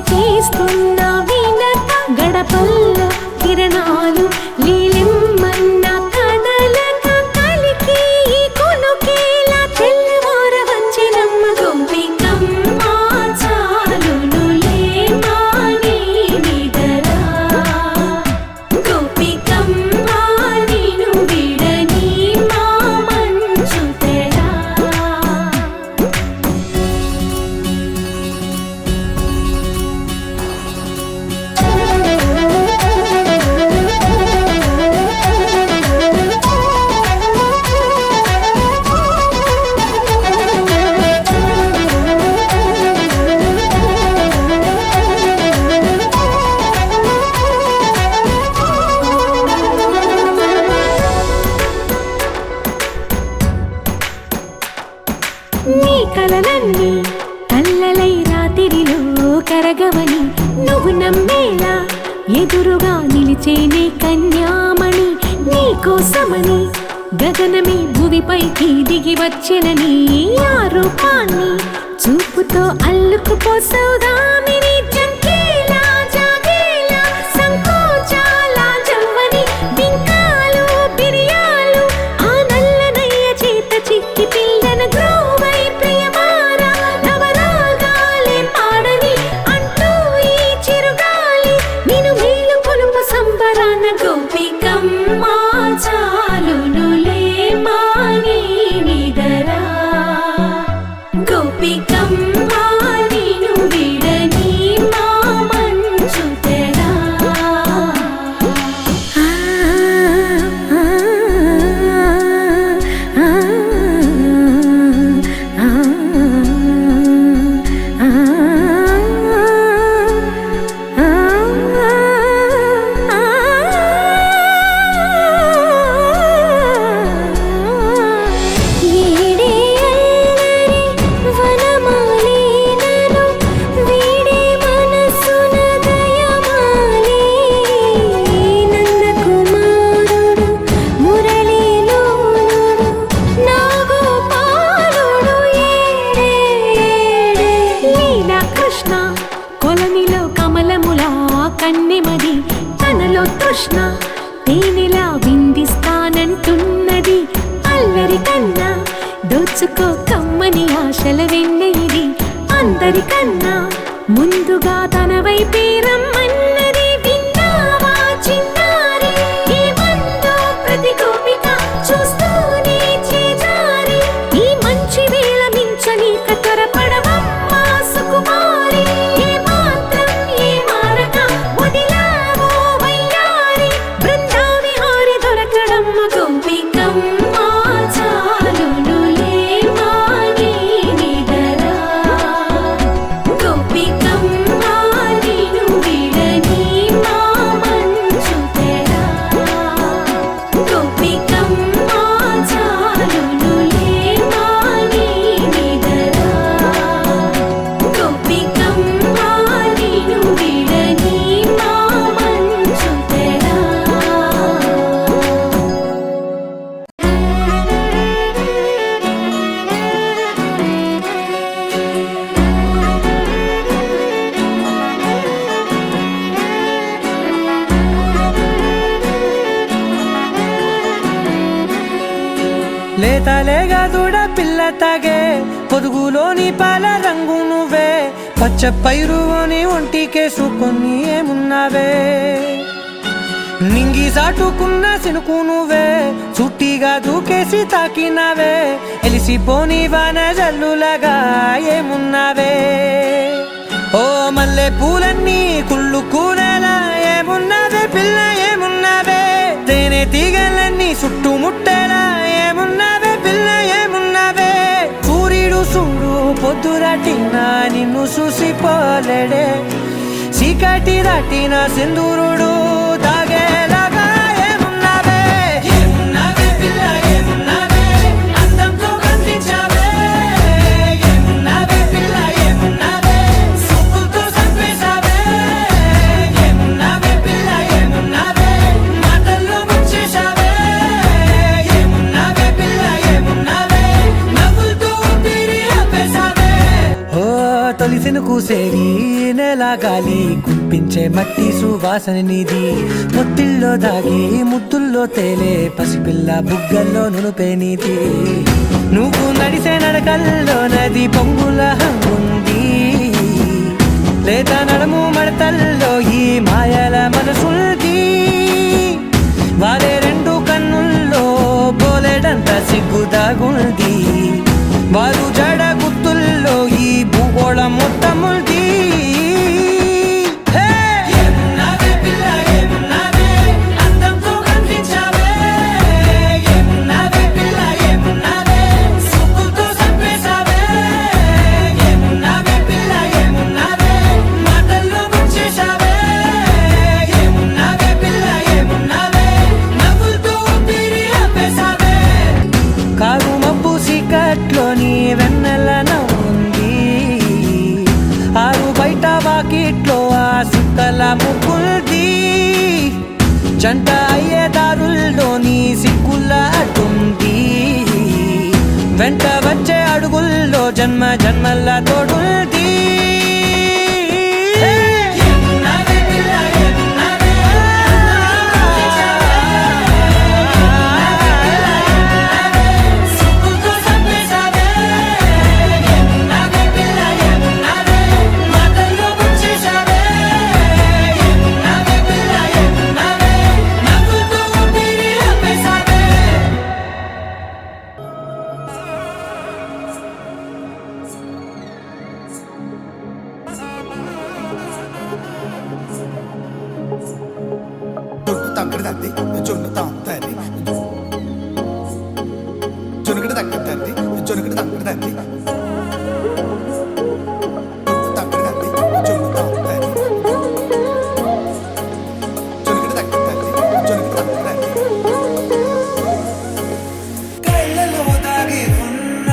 చేస్తున్న వినత గడపల్లో కిరణాలు లీలెమ్మన్న కదలక కలికి ఈ కొనుకేలా తెల్లవార వచ్చినమ్మ గోపికమ్మ చాలునులే మాని నిదరా గోపికమ్మ నిను విడని మా మంచు తెరా నీ కలలన్నీ కల్లలై రాత్రిలో కరగవని నువ్వు నమ్మేలా ఎదురుగా నిలిచేనే కన్యామణి నీ కోసమని గగనమే భువిపైకి దిగి వచ్చెనని ఆ రూపాన్ని చూపుతో అల్లుకుపోసౌదామిని జంకేలా జాగేలా సంకోచాల జవ్వని బింకాలు బిరియాలు ఆ నల్లనయ్య చేత చిక్కి పిల్లన గ్రోవై ప్రియమారా నవరాగాలే పాడని అంటూ ఈ చిరుగాలి నిన్ను మేలు పొలుపు సంబరాన గోపికమ్మ చాలునులే మాని నిదరా గోపికమ్మ నిను విడని మా మంచు తెరా ఏడే అల్లరి వనమాలినను వీడే మనసున దయమాలి నందకుమారుడు మురళీలోలుడు నాగోపాలుడు ఏడే లీలా కృష్ణ కొలనిలో కమలములా కన్నెమది తనలో తృష్ణ తేనెలా విందిస్తానంటున్నది అల్లరి కన్నా దోచుకో కమ్మని ఆశల వెన్నెయిది అందరికన్నా ముందుగా తన వైపే రమ్మన్నది విన్నావా చిన్నారి ఏమందో ప్రతి గోపిక చూస్తూనే చేజారి ఈ మంచి వేళ మించనీక త్వరపడవమ్మ సుకుమారి ఏ మాత్రం ఏ మారక వదిలావో వయ్యారి బృందావిహారి దొరకడమ్మ గోపికమ్మ చాలునులే మాని నిదరా గోపికమ్మ నిను విడని మా మంచు తెరా గోపికమ్మ చాలునులే మాని నిదరా గోపికమ్మ నిను విడని మా మంచు తెరా లేతలేగా దూడ పిల్ల తాగే పొదుగులోని పాల రంగు నువ్వే పచ్చ పైరుని ఒంటికేసుకొని ఏమున్నావే నింగి సాటుకున్న సినుకు నువ్వే చుట్టిగా దూకేసి తాకినావే ఎలిసిపోని వాన జల్లులాగా ఏమున్నావే ఓ మల్లె పూలన్నీ కుళ్ళు కూరలా ఏమున్నావే పిల్ల ఏమున్నావే తేనె తీగలన్నీ చుట్టుముట్టేలా ఏమున్నావే పిల్ల ఏమున్నావే సూర్యుడు చూడు పొద్దురాటిన నిన్ను చూసిపోలేడే చీకటి దాటిన సింధూరుడు దాగేలాగా ఏమున్నావే ఏమున్నావే పిల్ల ఏమున్నావే అందంతో కనిపించావే ఏమున్నావే పిల్ల ఏమున్నావే సుక్కుతో చంపేశావే ఏమున్నావే పిల్ల ఏమున్నావే మాటల్లో ముంచేశావే ఏమున్నావే పిల్ల ఏమున్నావే నవ్వులతో ఊపిరి ఆపేశావే ఓ తొలిసిన కూసేవి నెల గాలి కుప్పించే మట్టి సువాసన నీది ముత్తిల్లో దాగి ముత్తుల్లో తేలే పసిపిల్ల బుగ్గల్లో నునుపే నీది నువ్వు నడిసే నడకల్లో నది పొంగుల హంగుంది లేత నడుము మడతల్లో ఈ మాయల మనసుంది వారే రెండు కన్నుల్లో పోలేడంత సిగ్గుదాగుంది వారు జడ గుత్తుల్లో ఈ భూగోళం మొత్తముంది కారు మబ్బు సీకట్లోని వెన్నెల నవ్వుంది ఆరు బయట వాకిట్లో ఆ సుక్కల ముగ్గుల్ది జంట అయ్యే దారుల్లోని సిక్కుల అడ్డుంది వెంట వచ్చే అడుగుల్లో జన్మ జన్మల తోడుంది తగ్గడదండి జొన్ను తాంతండి జొనుగడ తగ్గదండి జొనుగడ తగ్గడదండి తగ్గడదండి జొన్ను తాంతండి జొనుగడ తగ్గదండి జొనుగడ తగ్గదండి కళ్ళలో దాగి ఉన్న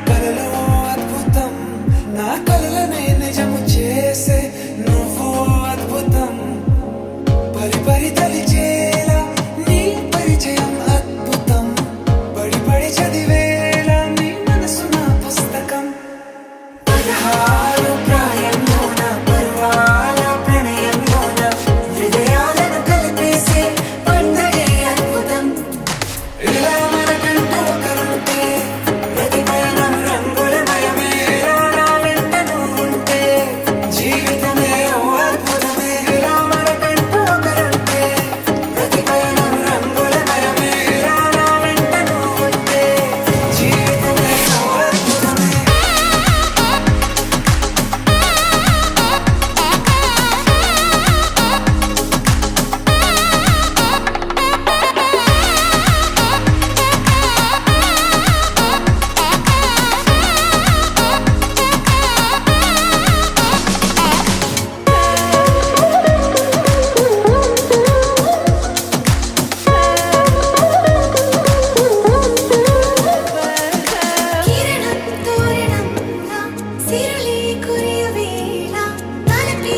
కలలో అద్భుతం నా కలలనే నిజము చేసే నువ్వు అద్భుతం పరి పరి తలిచేలా నీ పరిచయం అద్భుతం పడి పడి చదివేలా నీ మనసు నా పుస్తకం 16 ప్రాయంలోన పర్వాల ప్రణయంలోన హృదయాలను కలిపేసే పండగే అద్భుతం ఇలా మనకంటూ ఒకరుంటే ప్రతి పయనం రంగులమయమే నా వెంట నువ్వు ఉంటే జీవితమే ఓ అద్భుతమే ఇలా మనకంటూ ఒకరుంటే ప్రతి పయనం రంగులమయమే నా వెంట నువ్వు ఉంటే జీవితమే ఓ అద్భుతమే కిరణం తోరణంలా సిరులే కురియవేళ తలపి